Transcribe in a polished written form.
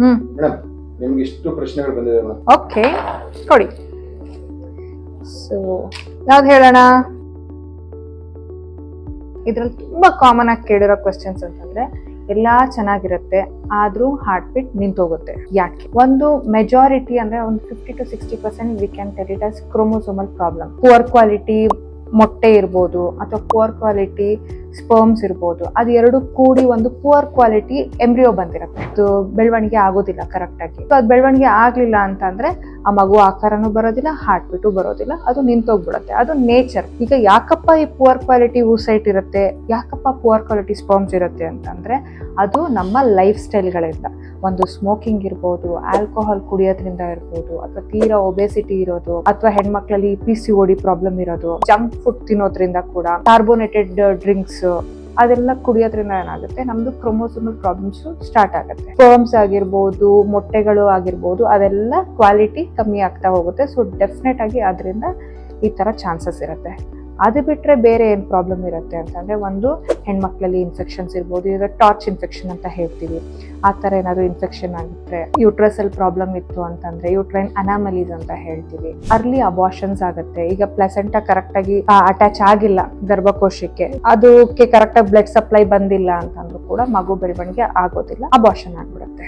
Madam ನಿಮ್ಗೆ ಇಷ್ಟು ಪ್ರಶ್ನೆಗಳು ಬಂದಿದೆ ಮೇಡಮ್. ಓಕೆ, ಕೊಡಿ. ಸೊ ಯಾವ್ದು ಹೇಳೋಣ? ಇದ್ರಲ್ಲಿ ತುಂಬಾ ಕಾಮನ್ ಆಗಿ ಕೇಳಿರೋ ಕ್ವೆಶ್ಚನ್ಸ್ ಅಂತಂದ್ರೆ, ಎಲ್ಲಾ ಚೆನ್ನಾಗಿರುತ್ತೆ ಆದ್ರೂ ಹಾರ್ಟ್ ಬೀಟ್ ನಿಂತೋಗುತ್ತೆ, ಯಾಕೆ? ಒಂದು ಮೆಜಾರಿಟಿ ಅಂದ್ರೆ ಒಂದು 50-60% we can tell it as chromosomal problem. Poor quality ಮೊಟ್ಟೆ ಇರ್ಬೋದು ಅಥವಾ ಪುವರ್ ಕ್ವಾಲಿಟಿ ಸ್ಪರ್ಮ್ಸ್ ಇರ್ಬೋದು, ಅದು ಎರಡು ಕೂಡಿ ಒಂದು ಪುವರ್ ಕ್ವಾಲಿಟಿ ಎಂಬ್ರಿಯೋ ಬಂದಿರುತ್ತೆ. ಅದು ಬೆಳವಣಿಗೆ ಆಗೋದಿಲ್ಲ ಕರೆಕ್ಟ್ ಆಗಿ. ಅದು ಬೆಳವಣಿಗೆ ಆಗ್ಲಿಲ್ಲ ಅಂತಂದ್ರೆ ಆ ಮಗು ಆಕಾರನೂ ಬರೋದಿಲ್ಲ, ಹಾರ್ಟ್ ಬೀಟು ಬರೋದಿಲ್ಲ, ಅದು ನಿಂತೋಗ್ಬಿಡುತ್ತೆ. ಅದು ನೇಚರ್. ಈಗ ಯಾಕಪ್ಪ ಈ ಪುವರ್ ಕ್ವಾಲಿಟಿ ಊಸೈಟ್ ಇರುತ್ತೆ, ಯಾಕಪ್ಪ ಪುವರ್ ಕ್ವಾಲಿಟಿ ಸ್ಪರ್ಮ್ಸ್ ಇರುತ್ತೆ ಅಂತಂದ್ರೆ, ಅದು ನಮ್ಮ ಲೈಫ್ ಸ್ಟೈಲ್ಗಳಿಂದ. ಒಂದು ಸ್ಮೋಕಿಂಗ್ ಇರ್ಬೋದು, ಆಲ್ಕೋಹಾಲ್ ಕುಡಿಯೋದ್ರಿಂದ ಇರ್ಬೋದು, ಅಥವಾ ತೀರಾ ಒಬೆಸಿಟಿ ಇರೋದು, ಅಥವಾ ಹೆಣ್ಮಕ್ಳಲ್ಲಿ PCOD ಪ್ರಾಬ್ಲಮ್ ಇರೋದು, ಜಂಕ್ ಫುಡ್ ತಿನ್ನೋದ್ರಿಂದ ಕೂಡ, ಕಾರ್ಬೋನೇಟೆಡ್ ಡ್ರಿಂಕ್ಸ್ ಅದೆಲ್ಲ ಕುಡಿಯೋದ್ರಿಂದ ಏನಾಗುತ್ತೆ, ನಮ್ದು ಕ್ರೋಮೋಸೋಮಲ್ ಪ್ರಾಬ್ಲಮ್ಸ್ ಸ್ಟಾರ್ಟ್ ಆಗುತ್ತೆ. ಸ್ಪರ್ಮ್ಸ್ ಆಗಿರ್ಬೋದು, ಮೊಟ್ಟೆಗಳು ಆಗಿರ್ಬೋದು, ಅದೆಲ್ಲ ಕ್ವಾಲಿಟಿ ಕಮ್ಮಿ ಆಗ್ತಾ ಹೋಗುತ್ತೆ. ಸೊ ಡೆಫಿನೆಟ್ ಆಗಿ ಅದರಿಂದ ಈ ತರ ಚಾನ್ಸಸ್ ಇರುತ್ತೆ. ಅದು ಬಿಟ್ರೆ ಬೇರೆ ಏನ್ ಪ್ರಾಬ್ಲಮ್ ಇರುತ್ತೆ ಅಂತಂದ್ರೆ, ಒಂದು ಹೆಣ್ಮಕ್ಳಲ್ಲಿ ಇನ್ಫೆಕ್ಷನ್ಸ್ ಇರ್ಬೋದು, ಈಗ ಟಾರ್ಚ್ ಇನ್ಫೆಕ್ಷನ್ ಅಂತ ಹೇಳ್ತೀವಿ. ಆ ತರ ಏನಾದ್ರು ಇನ್ಫೆಕ್ಷನ್ ಆಗಿದ್ರೆ, ಯೂಟ್ರಸಲ್ ಪ್ರಾಬ್ಲಮ್ ಇತ್ತು ಅಂತಂದ್ರೆ ಯೂಟ್ರೈನ್ ಅನಾಮಲೀಸ್ ಅಂತ ಹೇಳ್ತೀವಿ. ಅರ್ಲಿ ಅಬಾರ್ಷನ್ಸ್ ಆಗುತ್ತೆ. ಈಗ ಪ್ಲೆಸೆಂಟಾ ಕರೆಕ್ಟ್ ಆಗಿ ಅಟ್ಯಾಚ್ ಆಗಿಲ್ಲ ಗರ್ಭಕೋಶಕ್ಕೆ, ಅದಕ್ಕೆ ಕರೆಕ್ಟ್ ಆಗಿ ಬ್ಲಡ್ ಸಪ್ಲೈ ಬಂದಿಲ್ಲ ಅಂತಂದ್ರೂ ಕೂಡ ಮಗು ಬೆಳವಣಿಗೆ ಆಗೋದಿಲ್ಲ, ಅಬಾರ್ಷನ್ ಆಗ್ಬಿಡುತ್ತೆ.